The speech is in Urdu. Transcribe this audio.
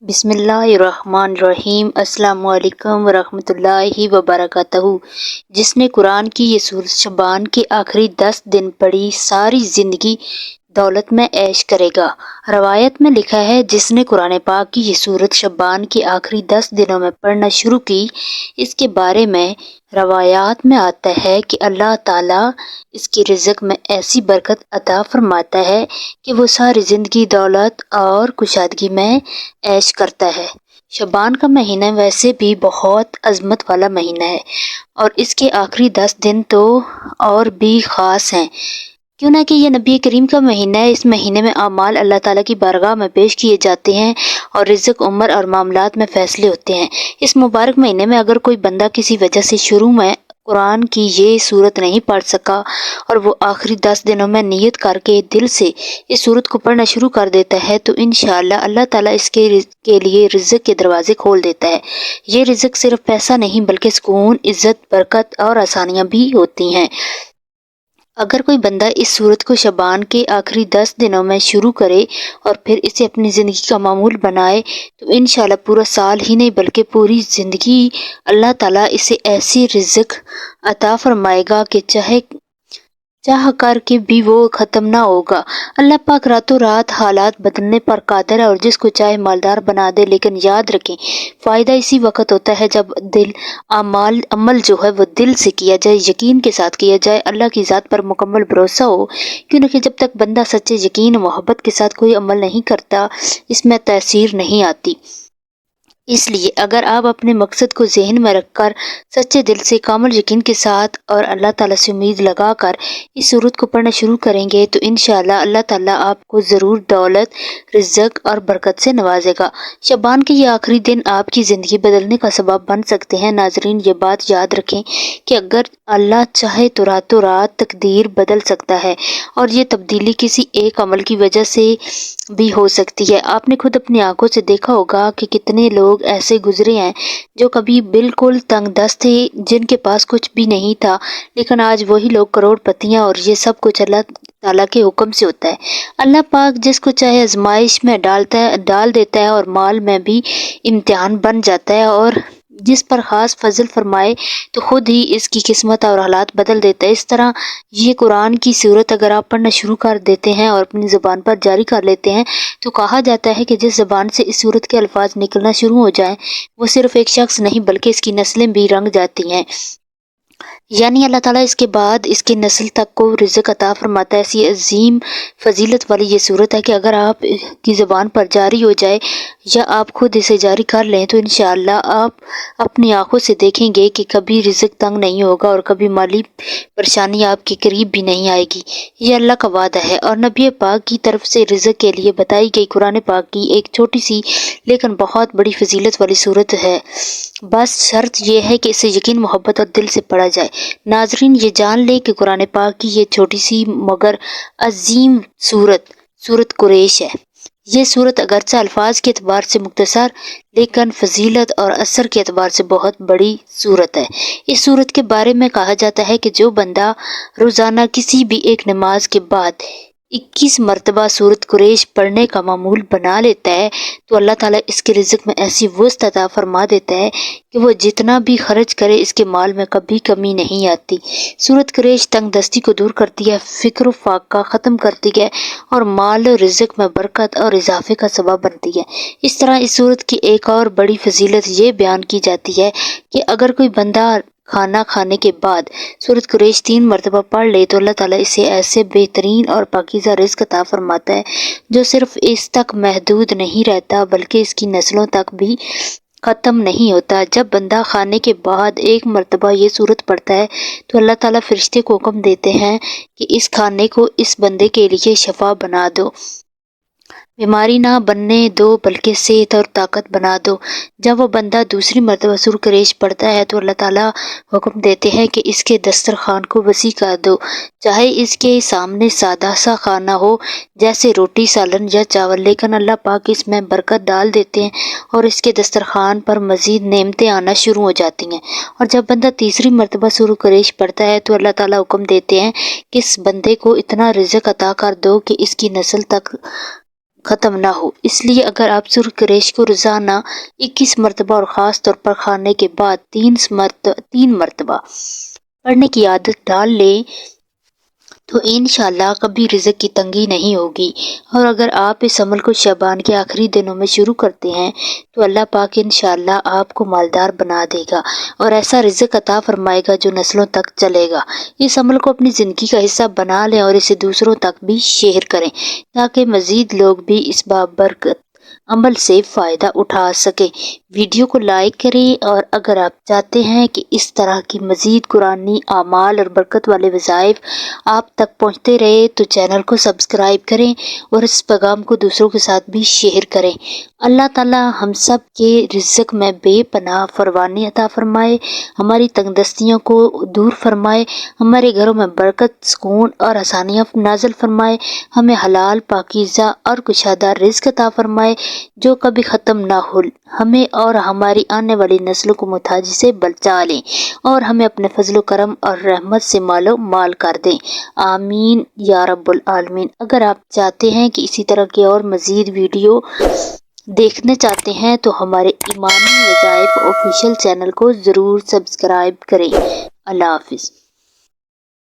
بسم اللہ الرحمن الرحیم۔ السلام علیکم ورحمۃ اللہ وبرکاتہ۔ جس نے قرآن کی یہ سورت شعبان کے آخری 10 دن پڑھی ساری زندگی دولت میں عیش کرے گا۔ روایت میں لکھا ہے جس نے قرآن پاک کی یہ سورت شعبان کے آخری 10 دنوں میں پڑھنا شروع کی، اس کے بارے میں روایات میں آتا ہے کہ اللہ تعالیٰ اس کے رزق میں ایسی برکت عطا فرماتا ہے کہ وہ ساری زندگی دولت اور کشادگی میں عیش کرتا ہے۔ شعبان کا مہینہ ویسے بھی بہت عظمت والا مہینہ ہے اور اس کے آخری 10 دن تو اور بھی خاص ہیں، کیوں نہ کہ یہ نبی کریم کا مہینہ ہے۔ اس مہینے میں اعمال اللہ تعالیٰ کی بارگاہ میں پیش کیے جاتے ہیں اور رزق، عمر اور معاملات میں فیصلے ہوتے ہیں۔ اس مبارک مہینے میں اگر کوئی بندہ کسی وجہ سے شروع میں قرآن کی یہ سورت نہیں پڑھ سکا اور وہ آخری 10 دنوں میں نیت کر کے دل سے اس سورت کو پڑھنا شروع کر دیتا ہے تو انشاءاللہ اللہ تعالیٰ اس کے لیے رزق کے دروازے کھول دیتا ہے۔ یہ رزق صرف پیسہ نہیں بلکہ سکون، عزت، برکت اور آسانیاں بھی ہوتی ہیں۔ اگر کوئی بندہ اس سورت کو شعبان کے آخری 10 دنوں میں شروع کرے اور پھر اسے اپنی زندگی کا معمول بنائے تو انشاءاللہ پورا سال ہی نہیں بلکہ پوری زندگی اللہ تعالیٰ اسے ایسی رزق عطا فرمائے گا کہ چاہ کر کے بھی وہ ختم نہ ہوگا۔ اللہ پاک راتوں رات حالات بدلنے پر قادر ہے اور جس کو چاہے مالدار بنا دے، لیکن یاد رکھیں فائدہ اسی وقت ہوتا ہے جب عمل جو ہے وہ دل سے کیا جائے، یقین کے ساتھ کیا جائے، اللہ کی ذات پر مکمل بھروسہ ہو، کیونکہ جب تک بندہ سچے یقین و محبت کے ساتھ کوئی عمل نہیں کرتا اس میں تاثیر نہیں آتی۔ اس لیے اگر آپ اپنے مقصد کو ذہن میں رکھ کر سچے دل سے کامل یقین کے ساتھ اور اللہ تعالیٰ سے امید لگا کر اس سورت کو پڑھنا شروع کریں گے تو انشاءاللہ اللہ تعالیٰ آپ کو ضرور دولت، رزق اور برکت سے نوازے گا۔ شعبان کے یہ آخری دن آپ کی زندگی بدلنے کا سبب بن سکتے ہیں۔ ناظرین، یہ بات یاد رکھیں کہ اگر اللہ چاہے تو راتوں رات تقدیر بدل سکتا ہے اور یہ تبدیلی کسی ایک عمل کی وجہ سے بھی ہو سکتی ہے۔ آپ نے خود اپنی آنکھوں سے دیکھا ہوگا کہ کتنے لوگ ایسے گزرے ہیں جو کبھی بالکل تنگ دست تھے، جن کے پاس کچھ بھی نہیں تھا، لیکن آج وہی لوگ کروڑ پتیاں، اور یہ سب کچھ اللہ تعالیٰ کے حکم سے ہوتا ہے۔ اللہ پاک جس کو چاہے آزمائش میں ڈال دیتا ہے اور مال میں بھی امتحان بن جاتا ہے، اور جس پر خاص فضل فرمائے تو خود ہی اس کی قسمت اور حالات بدل دیتا ہے۔ اس طرح یہ قرآن کی سورت اگر آپ پڑھنا شروع کر دیتے ہیں اور اپنی زبان پر جاری کر لیتے ہیں تو کہا جاتا ہے کہ جس زبان سے اس سورت کے الفاظ نکلنا شروع ہو جائیں وہ صرف ایک شخص نہیں بلکہ اس کی نسلیں بھی رنگ جاتی ہیں، یعنی اللہ تعالیٰ اس کے بعد اس کی نسل تک کو رزق عطا فرماتا ہے۔ ایسی عظیم فضیلت والی یہ سورت ہے کہ اگر آپ کی زبان پر جاری ہو جائے یا آپ خود اسے جاری کر لیں تو انشاءاللہ آپ اپنی آنکھوں سے دیکھیں گے کہ کبھی رزق تنگ نہیں ہوگا اور کبھی مالی پریشانی آپ کے قریب بھی نہیں آئے گی۔ یہ اللہ کا وعدہ ہے اور نبی پاک کی طرف سے رزق کے لیے بتائی گئی قرآن پاک کی ایک چھوٹی سی لیکن بہت بڑی فضیلت والی سورت ہے، بس شرط یہ ہے کہ اسے یقین، محبت اور دل سے پڑھا جائے۔ ناظرین، یہ جان لیں کہ قرآن پاک کی یہ چھوٹی سی مگر عظیم سورت قریش ہے۔ یہ سورت اگرچہ الفاظ کے اعتبار سے مختصر لیکن فضیلت اور اثر کے اعتبار سے بہت بڑی سورت ہے۔ اس سورت کے بارے میں کہا جاتا ہے کہ جو بندہ روزانہ کسی بھی ایک نماز کے بعد 21 مرتبہ سورت قریش پڑھنے کا معمول بنا لیتا ہے تو اللہ تعالیٰ اس کے رزق میں ایسی وسعت عطا فرما دیتا ہے کہ وہ جتنا بھی خرچ کرے اس کے مال میں کبھی کمی نہیں آتی۔ سورت قریش تنگ دستی کو دور کرتی ہے، فکر و فاقہ ختم کرتی ہے اور مال و رزق میں برکت اور اضافے کا سبب بنتی ہے۔ اس طرح اس سورت کی ایک اور بڑی فضیلت یہ بیان کی جاتی ہے کہ اگر کوئی بندہ کھانا کھانے کے بعد سورت قریش 3 مرتبہ پڑھ لے تو اللہ تعالیٰ اسے ایسے بہترین اور پاکیزہ رزق عطا فرماتا ہے جو صرف اس تک محدود نہیں رہتا بلکہ اس کی نسلوں تک بھی ختم نہیں ہوتا۔ جب بندہ کھانے کے بعد 1 مرتبہ یہ سورت پڑھتا ہے تو اللہ تعالیٰ فرشتے کو حکم دیتے ہیں کہ اس کھانے کو اس بندے کے لیے شفا بنا دو، بیماری نہ بننے دو بلکہ صحت اور طاقت بنا دو۔ جب وہ بندہ دوسری مرتبہ سورت قریش پڑھتا ہے تو اللہ تعالیٰ حکم دیتے ہیں کہ اس کے دسترخوان کو وسیع کر دو، چاہے اس کے سامنے سادہ سا کھانا ہو جیسے روٹی، سالن یا چاول، لیکن اللہ پاک اس میں برکت ڈال دیتے ہیں اور اس کے دسترخوان پر مزید نعمتیں آنا شروع ہو جاتی ہیں۔ اور جب بندہ تیسری مرتبہ سورت قریش پڑھتا ہے تو اللہ تعالیٰ حکم دیتے ہیں کہ اس بندے کو اتنا رزق عطا کر دو کہ اس کی نسل تک ختم نہ ہو۔ اس لیے اگر آپ سرخ ریش کو روزانہ 21 مرتبہ اور خاص طور پر کھانے کے بعد 3 مرتبہ پڑھنے کی عادت ڈال لیں تو انشاءاللہ کبھی رزق کی تنگی نہیں ہوگی۔ اور اگر آپ اس عمل کو شعبان کے آخری دنوں میں شروع کرتے ہیں تو اللہ پاک انشاءاللہ آپ کو مالدار بنا دے گا اور ایسا رزق عطا فرمائے گا جو نسلوں تک چلے گا۔ اس عمل کو اپنی زندگی کا حصہ بنا لیں اور اسے دوسروں تک بھی شیئر کریں تاکہ مزید لوگ بھی اس بابرکت عمل سے فائدہ اٹھا سکیں۔ ویڈیو کو لائک کریں اور اگر آپ چاہتے ہیں کہ اس طرح کی مزید قرآنی اعمال اور برکت والے وظائف آپ تک پہنچتے رہے تو چینل کو سبسکرائب کریں اور اس پیغام کو دوسروں کے ساتھ بھی شیئر کریں۔ اللہ تعالی ہم سب کے رزق میں بے پناہ فراوانی عطا فرمائے، ہماری تنگ دستیوں کو دور فرمائے، ہمارے گھروں میں برکت، سکون اور آسانیاں نازل فرمائے، ہمیں حلال، پاکیزہ اور کشادہ رزق عطا فرمائے جو کبھی ختم نہ ہو، ہمیں اور ہماری آنے والی نسلوں کو محتاجی سے بچا لیں اور ہمیں اپنے فضل و کرم اور رحمت سے مالو مال کر دیں۔ آمین یا رب العالمین۔ اگر آپ چاہتے ہیں کہ اسی طرح کے اور مزید ویڈیو دیکھنا چاہتے ہیں تو ہمارے ایمانی وظائف آفیشیل چینل کو ضرور سبسکرائب کریں۔ اللہ حافظ۔